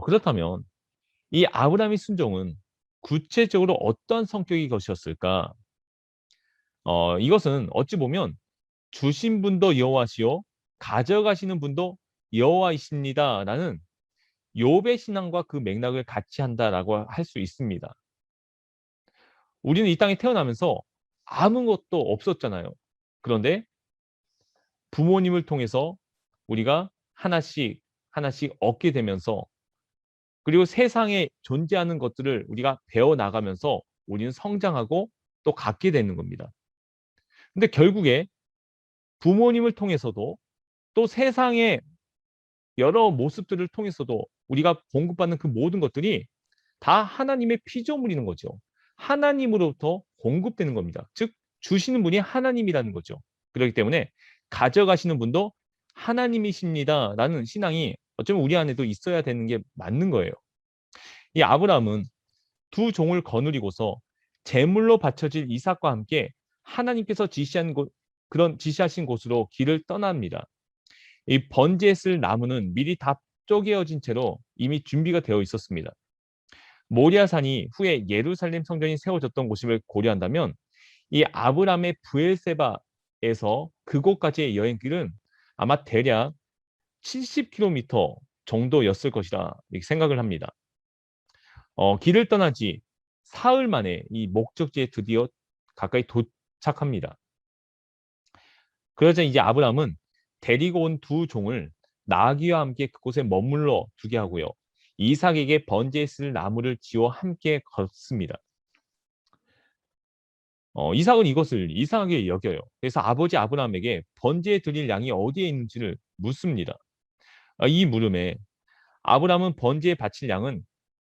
그렇다면 이 아브라함의 순종은 구체적으로 어떤 성격의 것이었을까? 이것은 어찌 보면 주신 분도 여호와시요 가져가시는 분도 여호와이십니다라는 욥의 신앙과 그 맥락을 같이 한다라고 할 수 있습니다. 우리는 이 땅에 태어나면서 아무것도 없었잖아요. 그런데 부모님을 통해서 우리가 하나씩 하나씩 얻게 되면서 그리고 세상에 존재하는 것들을 우리가 배워 나가면서 우리는 성장하고 또 갖게 되는 겁니다. 근데 결국에 부모님을 통해서도 또 세상의 여러 모습들을 통해서도 우리가 공급받는 그 모든 것들이 다 하나님의 피조물이는 거죠. 하나님으로부터 공급되는 겁니다. 즉 주시는 분이 하나님이라는 거죠. 그렇기 때문에 가져가시는 분도 하나님이십니다라는 신앙이 어쩌면 우리 안에도 있어야 되는 게 맞는 거예요. 이 아브라함은 두 종을 거느리고서 제물로 바쳐질 이삭과 함께 하나님께서 지시하신 곳으로 길을 떠납니다. 이 번제에 쓸 나무는 미리 다 쪼개어진 채로 이미 준비가 되어 있었습니다. 모리아산이 후에 예루살렘 성전이 세워졌던 곳임을 고려한다면 이 아브람의 부엘세바에서 그곳까지의 여행길은 아마 대략 70km 정도였을 것이라 생각을 합니다. 길을 떠난 지 사흘 만에 이 목적지에 드디어 가까이 도착합니다. 그러자 이제 아브람은 데리고 온 두 종을 나귀와 함께 그곳에 머물러 두게 하고요. 이삭에게 번제에 쓸 나무를 지어 함께 걷습니다. 이삭은 이것을 이상하게 여겨요. 그래서 아버지 아브라함에게 번제에 드릴 양이 어디에 있는지를 묻습니다. 이 물음에 아브라함은 번제에 바칠 양은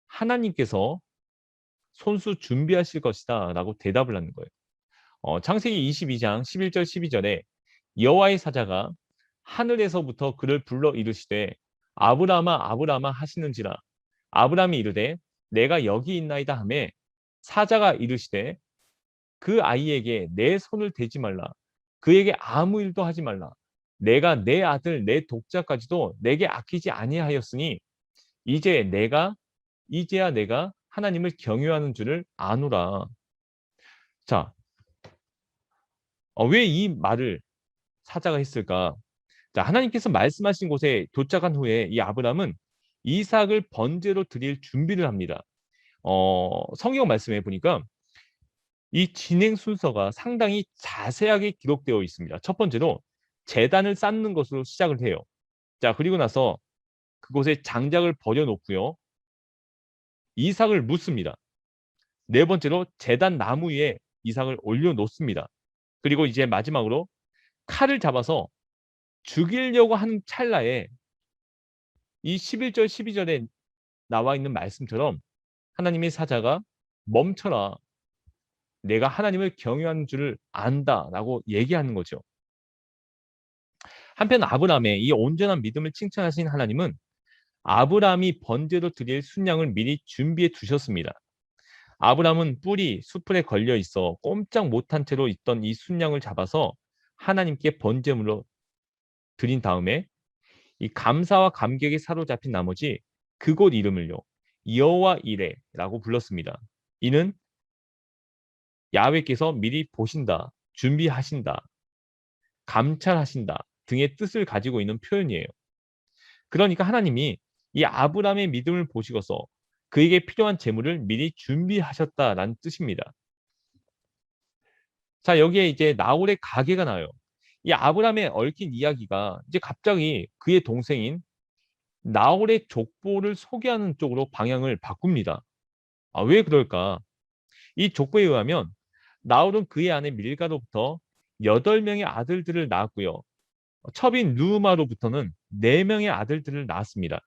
하나님께서 손수 준비하실 것이다 라고 대답을 하는 거예요. 창세기 22장 11절 12절에 여호와의 사자가 하늘에서부터 그를 불러 이르시되 아브라함아 아브라함아 하시는지라 아브라함이 이르되 내가 여기 있나이다 하매 사자가 이르시되 그 아이에게 내 손을 대지 말라 그에게 아무 일도 하지 말라 내가 내 아들 내 독자까지도 내게 아끼지 아니하였으니 이제 이제야 내가 하나님을 경유하는 줄을 아노라. 자, 왜 이 말을 사자가 했을까? 자, 하나님께서 말씀하신 곳에 도착한 후에 이 아브람은 이삭을 번제로 드릴 준비를 합니다. 성경 말씀에 보니까 이 진행 순서가 상당히 자세하게 기록되어 있습니다. 첫 번째로 제단을 쌓는 것으로 시작을 해요. 자, 그리고 나서 그곳에 장작을 버려놓고요. 이삭을 묻습니다. 네 번째로 제단 나무 위에 이삭을 올려놓습니다. 그리고 이제 마지막으로 칼을 잡아서 죽이려고 하는 찰나에 이 11절 12절에 나와 있는 말씀처럼 하나님의 사자가 멈춰라. 내가 하나님을 경외하는 줄을 안다라고 얘기하는 거죠. 한편 아브라함의 이 온전한 믿음을 칭찬하신 하나님은 아브라함이 번제로 드릴 순양을 미리 준비해 두셨습니다. 아브라함은 뿔이 수풀에 걸려 있어 꼼짝 못한 채로 있던 이 순양을 잡아서 하나님께 번제물로 드린 다음에 이 감사와 감격에 사로잡힌 나머지 그곳 이름을요 여호와 이레라고 불렀습니다. 이는 야훼께서 미리 보신다, 준비하신다, 감찰하신다 등의 뜻을 가지고 있는 표현이에요. 그러니까 하나님이 이 아브라함의 믿음을 보시고서 그에게 필요한 재물을 미리 준비하셨다라는 뜻입니다. 자, 여기에 이제 나홀의 가계가 나요. 이 아브라함에 얽힌 이야기가 이제 갑자기 그의 동생인 나홀의 족보를 소개하는 쪽으로 방향을 바꿉니다. 왜 그럴까? 이 족보에 의하면 나홀은 그의 아내 밀가로부터 8명의 아들들을 낳았고요. 첩인 루마로부터는 4명의 아들들을 낳았습니다.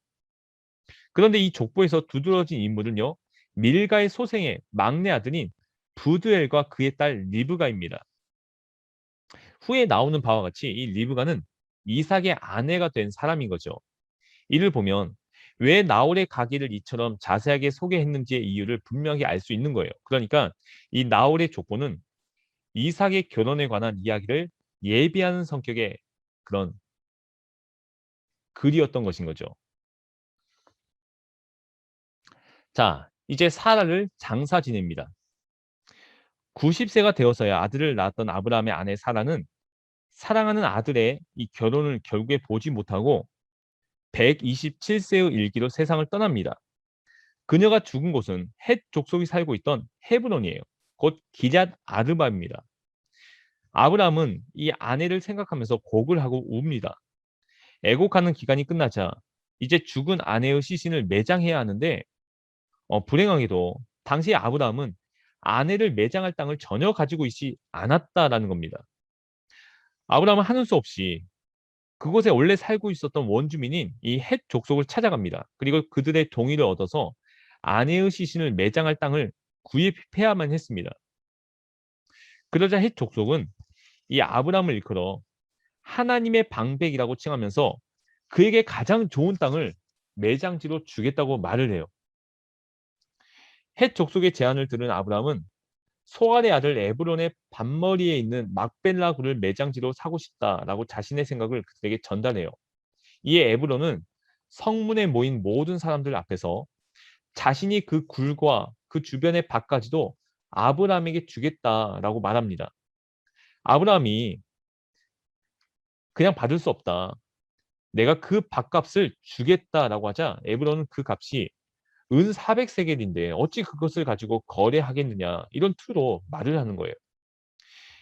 그런데 이 족보에서 두드러진 인물은요. 밀가의 소생의 막내 아들인 부드엘과 그의 딸 리브가입니다. 후에 나오는 바와 같이 이 리브가는 이삭의 아내가 된 사람인 거죠. 이를 보면 왜 나홀의 가기를 이처럼 자세하게 소개했는지의 이유를 분명히 알 수 있는 거예요. 그러니까 이 나홀의 족보는 이삭의 결혼에 관한 이야기를 예비하는 성격의 그런 글이었던 것인 거죠. 자, 이제 사라를 장사 지냅니다. 90세가 되어서야 아들을 낳았던 아브라함의 아내 사라는 사랑하는 아들의 이 결혼을 결국에 보지 못하고 127세의 일기로 세상을 떠납니다. 그녀가 죽은 곳은 헷 족속이 살고 있던 헤브론이에요. 곧 기럇 아르바입니다. 아브라함은 이 아내를 생각하면서 곡을 하고 웁니다. 애곡하는 기간이 끝나자 이제 죽은 아내의 시신을 매장해야 하는데 불행하게도 당시 아브라함은 아내를 매장할 땅을 전혀 가지고 있지 않았다라는 겁니다. 아브라함은 하는 수 없이 그곳에 원래 살고 있었던 원주민인 이 헷 족속을 찾아갑니다. 그리고 그들의 동의를 얻어서 아내의 시신을 매장할 땅을 구입해야만 했습니다. 그러자 헷 족속은 이 아브라함을 일컬어 하나님의 방백이라고 칭하면서 그에게 가장 좋은 땅을 매장지로 주겠다고 말을 해요. 헷 족속의 제안을 들은 아브라함은 소알의 아들 에브론의 반머리에 있는 막벨라 굴을 매장지로 사고 싶다라고 자신의 생각을 그들에게 전달해요. 이에 에브론은 성문에 모인 모든 사람들 앞에서 자신이 그 굴과 그 주변의 밭까지도 아브라함에게 주겠다라고 말합니다. 아브라함이 그냥 받을 수 없다. 내가 그 밭값을 주겠다라고 하자 에브론은 그 값이 은 400세겔인데 어찌 그것을 가지고 거래하겠느냐 이런 투로 말을 하는 거예요.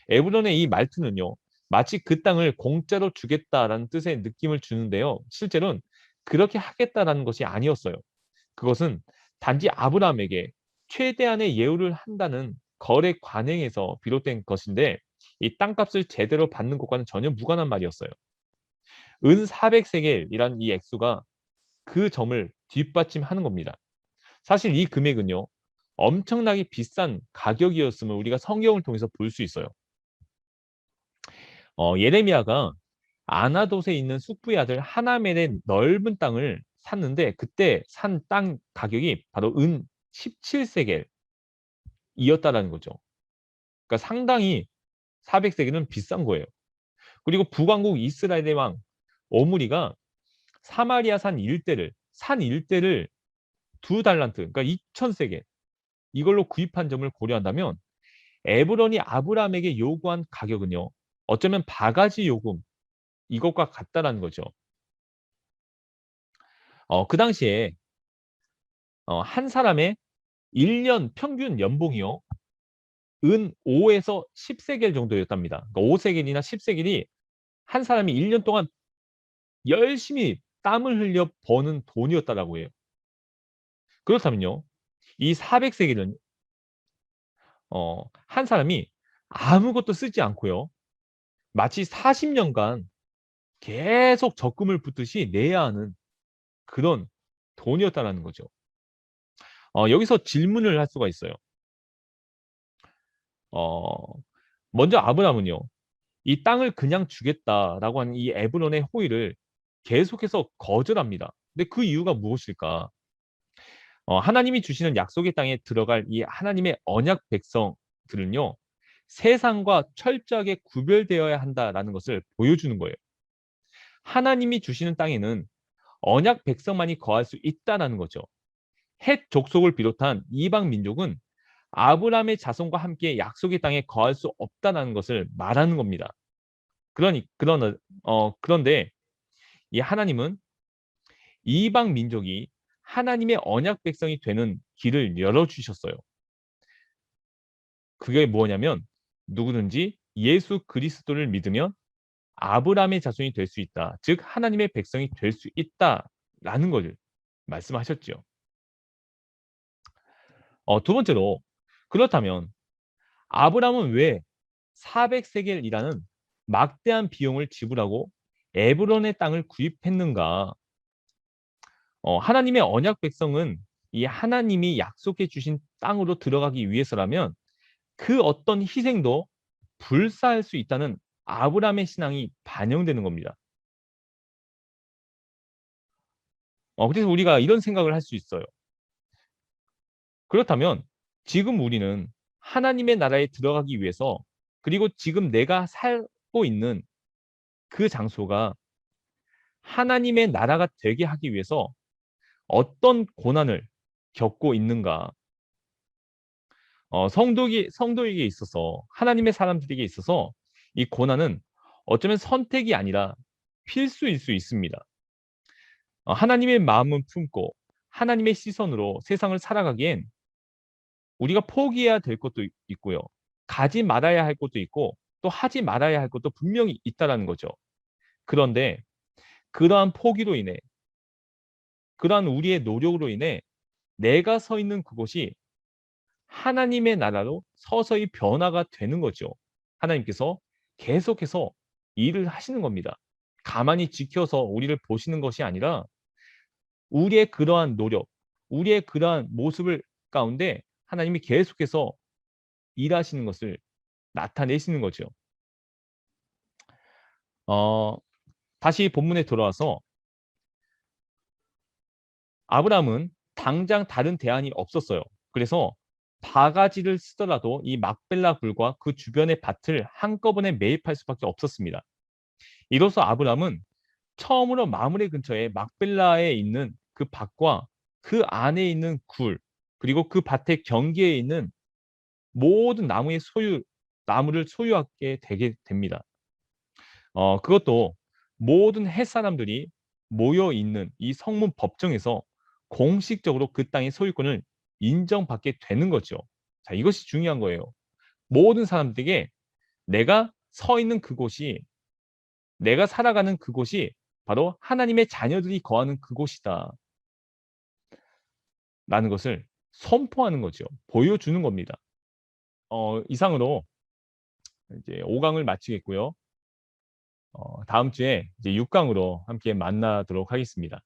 에브론의 이 말투는요. 마치 그 땅을 공짜로 주겠다라는 뜻의 느낌을 주는데요. 실제로는 그렇게 하겠다라는 것이 아니었어요. 그것은 단지 아브라함에게 최대한의 예우를 한다는 거래 관행에서 비롯된 것인데 이 땅값을 제대로 받는 것과는 전혀 무관한 말이었어요. 은 400세겔이란 이 액수가 그 점을 뒷받침하는 겁니다. 사실 이 금액은요. 엄청나게 비싼 가격이었음을 우리가 성경을 통해서 볼 수 있어요. 예레미야가 아나돗에 있는 숙부의 아들 하나멜의 넓은 땅을 샀는데 그때 산 땅 가격이 바로 은 17세겔이었다라는 거죠. 그러니까 상당히 400세겔은 비싼 거예요. 그리고 북왕국 이스라엘의 왕 오므리가 사마리아 산 일대를 2달란트 그러니까 2000세겔 이걸로 구입한 점을 고려한다면 에브론이 아브라함에게 요구한 가격은요. 어쩌면 바가지 요금 이것과 같다라는 거죠. 그 당시에 한 사람의 1년 평균 연봉이요. 은 5에서 10세겔 정도였답니다. 그러니까 5세겔이나 10세겔이 한 사람이 1년 동안 열심히 땀을 흘려 버는 돈이었다라고 해요. 그렇다면요. 이 400세겔은 한 사람이 아무것도 쓰지 않고요. 마치 40년간 계속 적금을 붓듯이 내야 하는 그런 돈이었다라는 거죠. 여기서 질문을 할 수가 있어요. 어, 먼저 아브라함은요. 이 땅을 그냥 주겠다라고 하는 이 에브론의 호의를 계속해서 거절합니다. 근데 그 이유가 무엇일까? 하나님이 주시는 약속의 땅에 들어갈 이 하나님의 언약 백성들은요. 세상과 철저하게 구별되어야 한다라는 것을 보여주는 거예요. 하나님이 주시는 땅에는 언약 백성만이 거할 수 있다라는 거죠. 헷 족속을 비롯한 이방 민족은 아브라함의 자손과 함께 약속의 땅에 거할 수 없다는 것을 말하는 겁니다. 그런데 이 하나님은 이방 민족이 하나님의 언약 백성이 되는 길을 열어주셨어요. 그게 뭐냐면 누구든지 예수 그리스도를 믿으면 아브라함의 자손이 될 수 있다. 즉 하나님의 백성이 될 수 있다라는 것을 말씀하셨죠. 두 번째로 그렇다면 아브라함은 왜 400세겔이라는 막대한 비용을 지불하고 에브론의 땅을 구입했는가? 하나님의 언약 백성은 이 하나님이 약속해 주신 땅으로 들어가기 위해서라면 그 어떤 희생도 불사할 수 있다는 아브라함의 신앙이 반영되는 겁니다. 그래서 우리가 이런 생각을 할 수 있어요. 그렇다면 지금 우리는 하나님의 나라에 들어가기 위해서 그리고 지금 내가 살고 있는 그 장소가 하나님의 나라가 되게 하기 위해서 어떤 고난을 겪고 있는가? 성도에게 있어서 하나님의 사람들에게 있어서 이 고난은 어쩌면 선택이 아니라 필수일 수 있습니다. 하나님의 마음을 품고 하나님의 시선으로 세상을 살아가기엔 우리가 포기해야 될 것도 있고요. 가지 말아야 할 것도 있고 또 하지 말아야 할 것도 분명히 있다라는 거죠. 그런데 그러한 포기로 인해 그러한 우리의 노력으로 인해 내가 서 있는 그곳이 하나님의 나라로 서서히 변화가 되는 거죠. 하나님께서 계속해서 일을 하시는 겁니다. 가만히 지켜서 우리를 보시는 것이 아니라 우리의 그러한 노력, 우리의 그러한 모습을 가운데 하나님이 계속해서 일하시는 것을 나타내시는 거죠. 어, 다시 본문에 돌아와서 아브라함은 당장 다른 대안이 없었어요. 그래서 바가지를 쓰더라도 이 막벨라 굴과 그 주변의 밭을 한꺼번에 매입할 수밖에 없었습니다. 이로써 아브라함은 처음으로 마므레 근처에 막벨라에 있는 그 밭과 그 안에 있는 굴 그리고 그 밭의 경계에 있는 모든 나무를 소유하게 되게 됩니다. 그것도 모든 햇 사람들이 모여 있는 이 성문 법정에서 공식적으로 그 땅의 소유권을 인정받게 되는 거죠. 자, 이것이 중요한 거예요. 모든 사람들에게 내가 서 있는 그곳이 내가 살아가는 그곳이 바로 하나님의 자녀들이 거하는 그곳이다.'라는 것을 선포하는 거죠. 보여주는 겁니다. 이상으로 이제 5 강을 마치겠고요. 다음 주에 이제 6 강으로 함께 만나도록 하겠습니다.